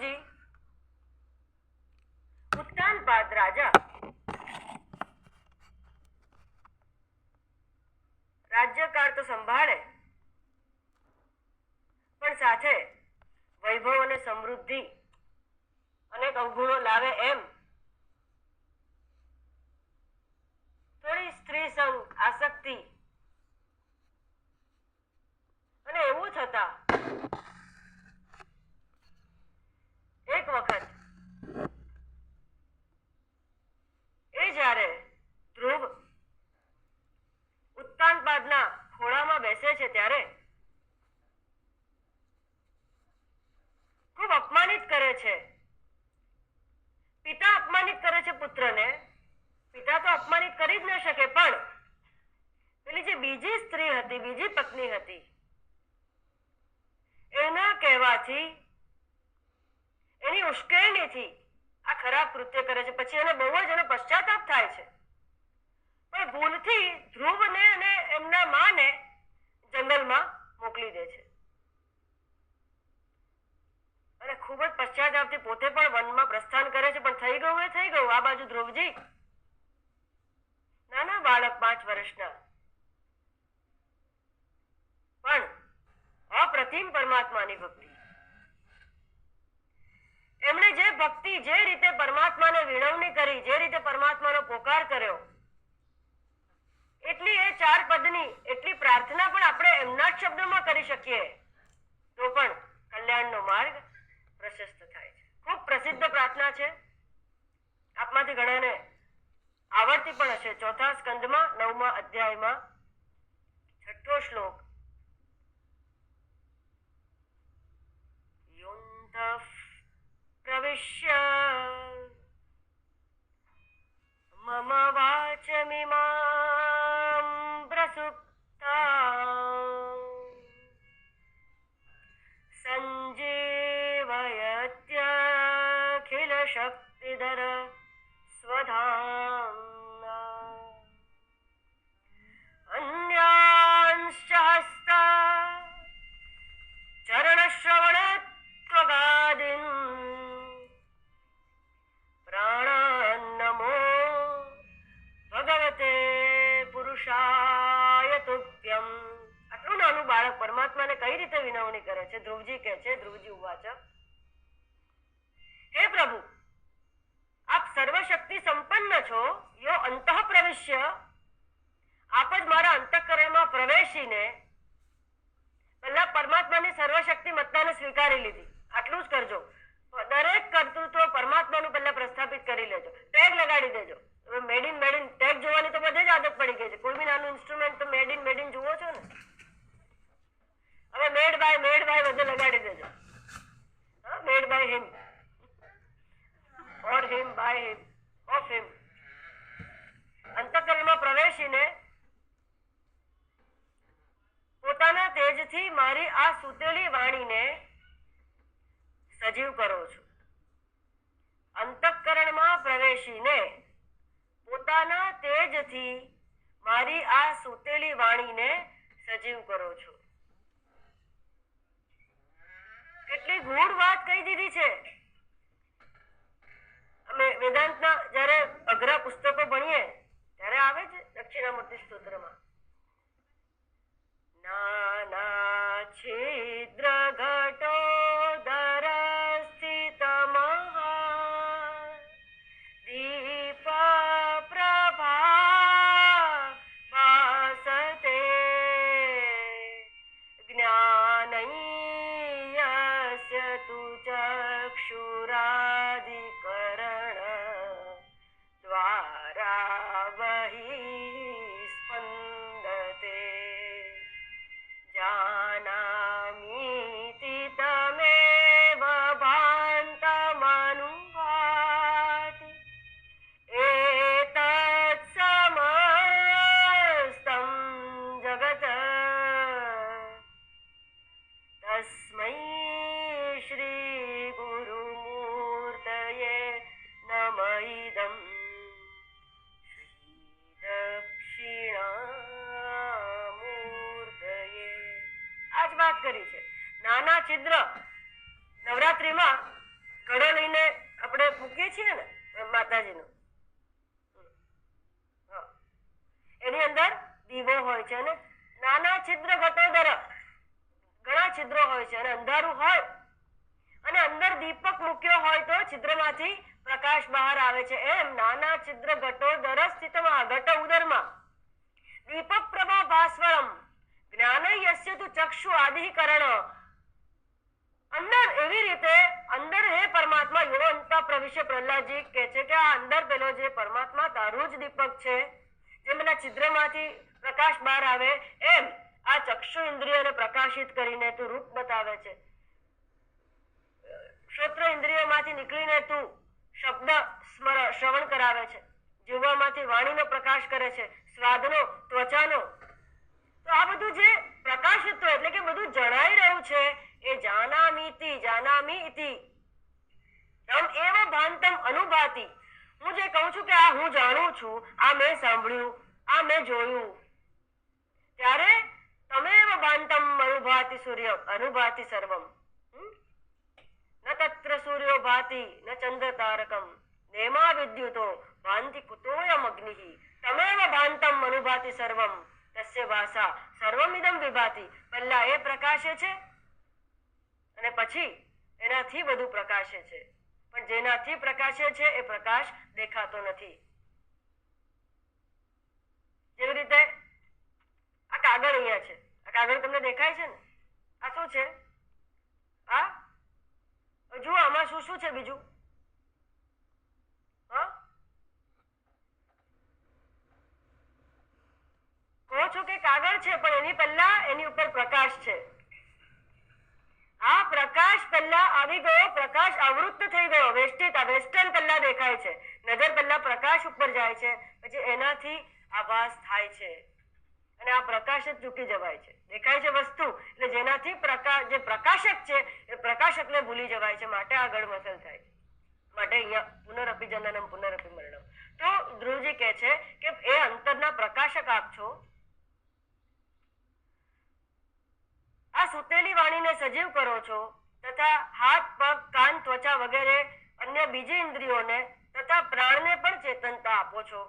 ધ્રુવજી ઉત્તાનપાદ રાજા રાજ્યકાળ તો સંભાળે પણ સાથે વૈભવ અને સમૃદ્ધિ અનેક અવગુણો લાવે એમ થોડી સ્ત્રી સંગ આસક્તિ અને એવું છતાં એક વખત એ જ્યારે ધ્રુવ ઉત્તાનપાદના ખોળામાં બેસે છે ત્યારે ખૂબ અપમાનિત કરે છે. પિતા અપમાનિત કરે છે પુત્રને. પિતા તો અપમાનિત કરી જ ન શકે, પણ પેલી જે બીજી સ્ત્રી હતી, બીજી પત્ની હતી, એના કહેવાથી, એની ઉશ્કેરણીથી આ ખરાબ કૃત્ય કરે છે. પછી એને બહુ જ એનો પશ્ચાતાપ થાય છે, પણ ભૂલથી ધ્રુવને અને એમના માને જંગલમાં મોકલી દે છે અને ખૂબ જ પશ્ચાતાપથી પોતે પણ વનમાં પ્રસ્થાન કરે છે. પણ થઈ ગયું એ થઈ ગયું. આ બાજુ ધ્રુવજી નાના બાળક 5 વર્ષના, પણ અપ્રતિમ પરમાત્માની ભક્તિ. એમણે જે ભક્તિ, જે રીતે પરમાત્માને વિનવણી કરી, જે રીતે પરમાત્માનો પોકાર કર્યો, એટલી એ 4 પદની એટલી પ્રાર્થના પણ આપણે એમના જ શબ્દોમાં કરી શકીએ તો પણ કલ્યાણનો માર્ગ પ્રશસ્ત થાય છે. ખૂબ પ્રસિદ્ધ પ્રાર્થના છે, આપમાંથી ઘણાને આવડતી પણ હશે. 4થા સ્કંદમાં 9મા અધ્યાયમાં 6થો શ્લોક. યોન્તઃ પ્રવિશ્ય મમ વાચમિમાં પ્રસુપ્તાં સંજીવયત્યખિલ શક્તિધર સ્વધામ્ના અન્યાંશ્ચ હસ્તા ચરણશ્રવણત્વગાદીન પ્રાણાન્નમો ભગવતે પુરુષાય તુભ્યમ. આટલું નાનું બાળક પરમાત્માને કઈ રીતે વિનવણી કરે છે. ધ્રુવજી કહે છે, ધ્રુવજી ઉવાચ, હે પ્રભુ, આપ સર્વશક્તિ સંપન્ન છો. યો અંતઃ પ્રવિશ્ય, આપ જ મારા અંતઃકરણમાં પ્રવેશીને પહેલા પરમાત્માની સર્વશક્તિ મત્તાને સ્વીકારી લીધી. આટલું જ કરજો. દરેક કર્તૃત્વ પરમાત્માનું પહેલા પ્રસ્થાપિત કરી લેજો. ટેગ લગાડી દેજો. હવે મેડ ઇન ટેગ જોવાની તો બધે જ આદત પડી ગઈ છે. કોઈ બી નાનું ઇન્સ્ટ્રુમેન્ટ તો મેડ ઇન જુઓ છો ને. હવે મેડ બાય બધે લગાડી દેજો. Made by him, or him, by him, of him. અંતઃકરણમાં પ્રવેશીને પોતાના તેજથી મારી આ સૂતેલી વાણીને સજીવ કરો છો. અંતઃકરણમાં પ્રવેશીને પોતાના તેજથી મારી આ સૂતેલી વાણીને સજીવ કરો છો. કેટલી ગૂઢ વાત કહી દીધી છે. અમે વેદાંતના જ્યારે અઘરા પુસ્તકો ભણીએ ત્યારે આવે છે દક્ષિણામૂર્તિ સ્તોત્રમાં, નાના છિદ્ર ઘટો દર સ્થિત મહા દીપ પ્રભા ભાસતે જ્ઞાનયસ્ય તુ ચક્ષુરાદિકરણ દ્વારા બહિ સ્પંદતે જાનામિતિ તમેવ ભાંતમનુભાતિ એતત્ સમસ્તં જગત તસ્મૈ શ્રી ગુરુમૂર્તયે નમ ઇદં શ્રી દક્ષિણામૂર્તયે. આ જ વાત કરી છે. નાના છિદ્ર નવરાત્રિમાં ઘડો લઈને આપણે મૂકીએ છીએ ને માતાજીનો, હા, એની અંદર દીવો હોય છે અને નાના છિદ્ર ઘટોદર, ઘણા છિદ્રો હોય છે અને અંધારું હોય અને અંદર દીપક મૂક્યો હોય તો છિદ્રમાંથી પ્રકાશ બહાર આવે છે. એમ નાના છિદ્ર ઘટોદર સ્થિતમાં ઘટ ઉદરમાં દીપક પ્રભા ભાસ્વરમ જ્ઞાન યસ્ય તુ ચક્ષુ આદિકરણ. અંદર એવી રીતે અંદર હે પરમાત્મા યો અંત પ્રવિશ્ય. પ્રહલાદજી કહે છે કે આ અંદર પેલો જે પરમાત્મા તારું જ દીપક છે, જેમ એના છિદ્રમાંથી પ્રકાશ બહાર આવે એમ આ ચક્ષુ ઇન્દ્રિયોને પ્રકાશિત કરીને તું રૂપ બતાવે છે. શ્રોત્ર ઇન્દ્રિયોમાંથી નીકળીને તું શબ્દ શ્રવણ કરાવે છે, જીવમાંથી વાણીનો પ્રકાશ કરે છે, સ્વાદનો, ત્વચાનો. તો આ બધું જે પ્રકાશિત્વ એટલે કે બધું જણાઈ રહ્યું છે એ જાનામીતિ જાનામી ઇતિ તમ એવ ભાંતમ અનુભાતિ. હું જે કહું છું કે આ હું જાણું છું, આ મેં સાંભળ્યું, આ મેં જોયું, ત્યારે તમેવ ભાંતમ અનુભાતિ સૂર્ય અનુભાતિ સર્વમ. ન તત્ર સૂર્યો ભાતિ ન ચંદ્ર તારકમ નેમા વિદ્યુતો ભાંતિ કુતોયમ અગ્નિઃ. તમેવ ભાંતમ અનુભાતિ સર્વમ તસ્ય ભાષા સર્વમિદમ વિભાતિ. પહેલા એ પ્રકાશે છે અને પછી એનાથી બધું પ્રકાશે છે, પણ જેનાથી પ્રકાશે છે એ પ્રકાશ દેખાતો નથી. જેવી રીતે આ કાગળ અહીંયા છે, આ કાગળ તમને દેખાય છે ને, આ શું છે? આ જુઓ આમાં શું શું છે બીજું? હા, કહો છો કે કાગળ છે પણ એની પહેલા એની ઉપર પ્રકાશ છે. આ પ્રકાશ પહેલા આવી ગયો, પ્રકાશ આવૃત્ત થઈ ગયો, વેસ્ટર્ન પહેલા દેખાય છે, નજર પહેલા પ્રકાશ ઉપર જાય છે, પછી એનાથી આભાસ થાય છે અને આ પ્રકાશ જ ચૂકી જવાય છે. દેખાય છે વસ્તુ એટલે જેનાથી જે પ્રકાશક છે એ પ્રકાશકને ભૂલી જવાય છે, માટે આ ગડમથલ થાય છે. માટે અહીંયા પુનરપી જનનમ પુનરપી મરણમ. તો ધ્રુવજી કહે છે કે એ અંતરના પ્રકાશક આપ છો. આ સુતેલી વાણીને સજીવ કરો છો તથા હાથ, પગ, કાન, ત્વચા વગેરે અન્ય બીજી ઇન્દ્રિયોને તથા પ્રાણને પણ ચેતનતા આપો છો.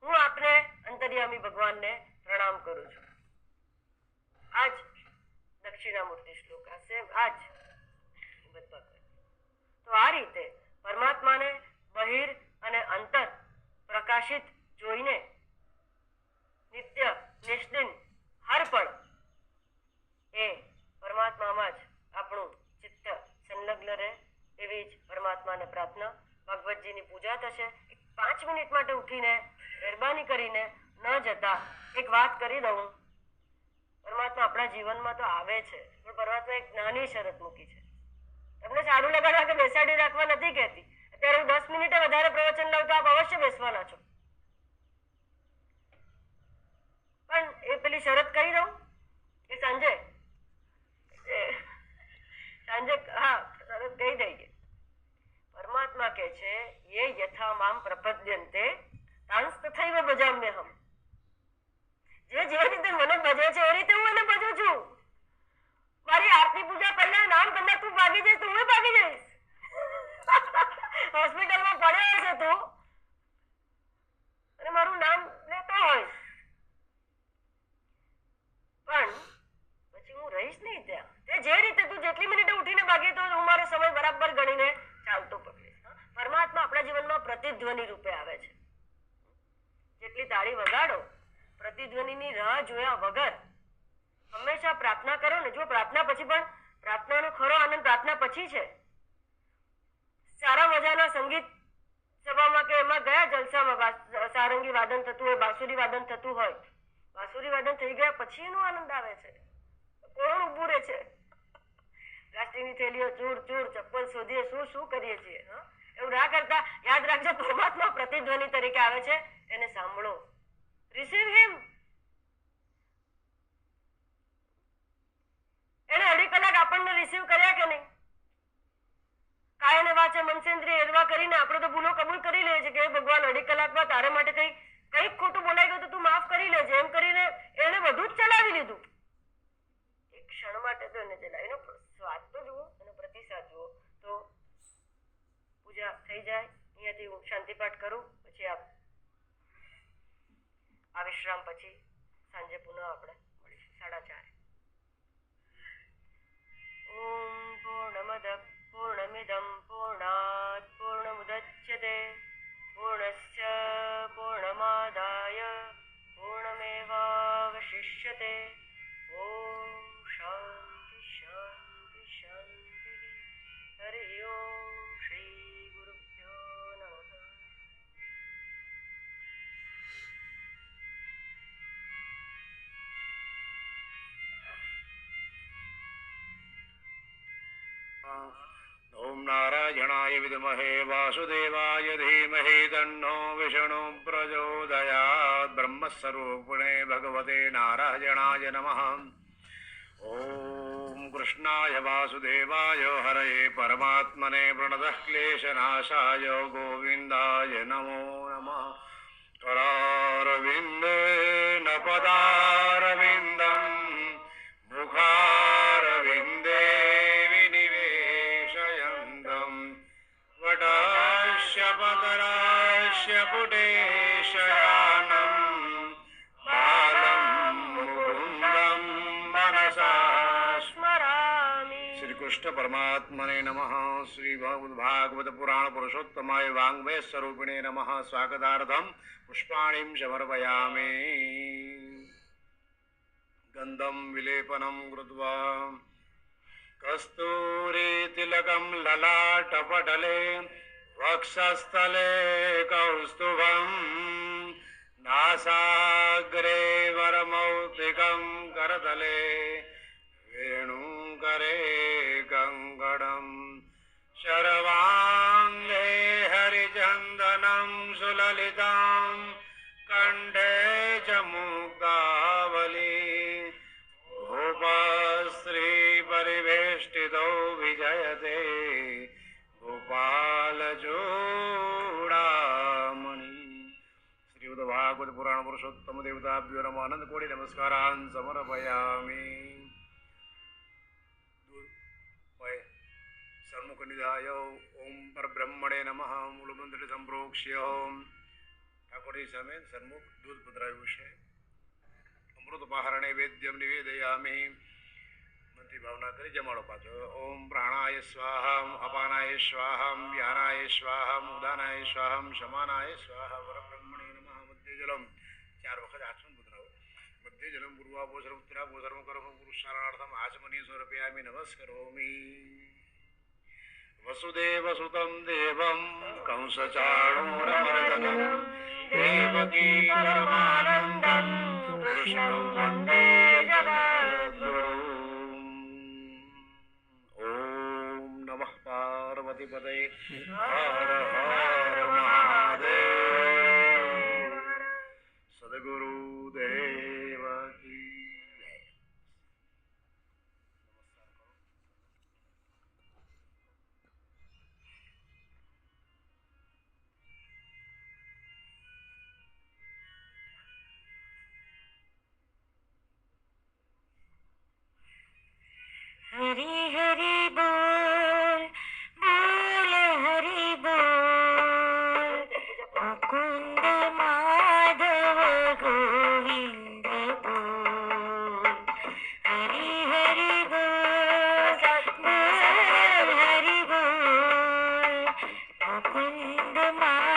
હું આપને અંતર્યામી ભગવાનને પ્રણામ કરું છું. આજ દક્ષિણામૂર્તિ શ્લોક હશે, આજ તો આ રીતે પરમાત્માને બહિર અને અંતર પ્રકાશિત જોઈને નિત્ય નિષ્દિન હર પળ એ પરમાત્મામાં જ આપણું ચિત્ત સંલગ્ન રહે એવી જ પરમાત્માને પ્રાર્થના. ભગવતજીની પૂજા થશે. 5 મિનિટ માટે ઉઠીને મહેરબાની કરીને ન જતા એક વાત કરી દઉં. પરમાત્મા આપણા જીવનમાં તો આવે છે, પણ પરમાત્મા એક નાની શરત મૂકી છે. તમને સારું લગાડવા કે બેસાડી રાખવા નથી કહેતી. અત્યારે હું 10 મિનિટે વધારે પ્રવચન લઉં તો આપ અવશ્ય બેસવાના છો, પણ એ પેલી શરત કહી દઉં કે સાંજે હા શરત કહી દઈએ. પરમાત્મા કહે છે યે યથા મામ પ્રપદ્યન્તે તાંસ તથૈવ ભજામ્યહમ. જે રીતે મને ભજે છે એ રીતે હું એને ભજું છું. મારી આરતી પૂજા પહેલા નામ પહેલા તું ભાગી જઈશ તો હું ભાગી જઈશ. હોસ્પિટલમાં પડ્યો છે તું અને મારું નામ લેતો હોઈશ, પણ પછી હું રહીશ નહીં ત્યાં. જે રીતે તું જેટલી મિનિટે ઉઠીને ભાગી તો હું મારો સમય બરાબર ગણીને ચાલતો પકડીશ. પરમાત્મા આપણા જીવનમાં પ્રતિધ્વનિ રૂપે આવે છે. જેટલી તાળી વગાડો, પ્રતિધ્વનિની રાહ જોયા વગર હંમેશા પ્રાર્થના કરો ને. જો પ્રાર્થના પછી પણ પ્રાર્થનાનો ખરો આનંદ પ્રાર્થના પછી છે. સારા મજાના સંગીત સભામાં કે એમાં ગયા જલસામાં સારંગી વાદન થતું હોય, બાંસુરી વાદન થતું હોય, બાંસુરી વાદન થઈ ગયા પછી એનો આનંદ આવે છે. કોણ ઉભું રહે છે? પ્લાસ્ટિકની થેલીઓ ચૂર ચૂર, ચપ્પલ શોધીએ, શું કરીએ છીએ. એવું ના કરતા યાદ રાખજો પરમાત્મા પ્રતિધ્વનિ તરીકે આવે છે, એને સાંભળો. રિસીવ હિમ. એને 2.5 કલાક આપણને રિસીવ કર્યા કે નહીં? કાય ને વાચે મનસેન્દ્રિય એરવા કરીને આપણે તો ભૂલો કબૂલ કરી લે છે કે ભગવાન 2.5 કલાકમાં તારે માટે કંઈક ખોટું બોલાઈ ગયું તો તું માફ કરી લેજે, એમ કરીને એને બધું જ ચલાવી લીધું. એક ક્ષણ માટે તો એને ચલાવી, એનો સ્વાદ તો જુઓ, એનો પ્રતિસાદ જુઓ તો પૂજા થઈ જાય અહીંયાથી હું શાંતિપાઠ કરું પછી આ વિશ્રામ પછી સાંજે પુનઃ આપણે મળીશું 4:30. ઓમ પૂર્ણમદ પૂર્ણમિદમ પૂર્ણાત પૂર્ણમુદચ્યતે પૂર્ણસ્ય પૂર્ણમાદાય પૂર્ણમેવાવશિષ્યતે. ઓમ શાંતિ શાંતિ શાંતિ. હરિ ઓમ શ્રી ગુરુભ્યો નમઃ. ओम नारायणाय विद्महे वासुदेवाय धीमहि तन्नो विष्णु प्रचोदयात्. ब्रह्मस्वरूपिणे भगवते नारायणाय नमः. ओम कृष्णाय वासुदेवाय हरये परमात्मने प्रणतः क्लेशनाशाय गोविन्दाय नमो नमः. करारविन्देन पदारविन्दम् मुखारविन्दे विनिवेशयन्तम् वटास्य पतरास्य पुटेशयानम् बालं मुकुन्दं मनसा સ્મરામિ. श्री कृष्ण परमात्मने नमः. श्री भागवत पुराण पुरुषोत्तमाय वाङ्मय स्वरूपिणे नमः. स्वागतार्थं पुष्पाणिं समर्पयामि. गन्धं विलेपनं कृत्वा कस्तूरी तिलकं ललाटपटले वक्षस्थले कौस्तुभं नासाग्रे वरमौक्तिकं करतले वेणुकरे कङ्कणं शर्वाङ्गे हरिचन्दनं सुललितां कण्ठे च मुक्तावली गोपस्त्री परिवेष्टितो विजयते गोपालचूडामणि. श्रीमद् भागवत पुराण पुरुषोत्तम देवताभ्यो नमः. आनंद कोटि नमस्कारान् समर्पयामि. सन्मुख निधाय ओम परब्रह्मणे नमः. मूलमंत्र संप्रोक्ष्य ठाकुर समेत सन्मुख दूध पधराયું છે. અમૃતપાહાર નૈવેદ્યમ નિવેદયામિ. મંત્રી ભાવના કરી જમાડો પાછો. ઓમ પ્રાણાય સ્વાહમ અપાનાય સ્વાહમ વ્યાનાય સ્વાહમ ઉદાનાય સ્વાહમ સમાનાય સ્વાહા. પરબ્રહ્મણે નમઃ. મધ્ય જલમ 4 વખત આચમન પધરાવો. મધ્ય જલમ પૂર્વાભોસર ઉત્તરાભોસરમ કરમ પુરુષારાર્થમ આચમની સ્વર્પયામિ નમસ્કરોમિ. वसुदेवसुतं देवं कंसचाणूरमर्दनं देवकी परमानन्दं कृष्णं वन्दे जगद्गुरुम्. ॐ नमः पार्वतीपतये. हर हर महादेव. सद्गुरुदेव की जय. હરિ હરિ બોલ બોલ હરિ બોલ. મુકુંદ માધવ ગોવિંદ બોલ. હરિ હરિ બોલ બોલ હરિ બોલ. મુકુંદ માધવ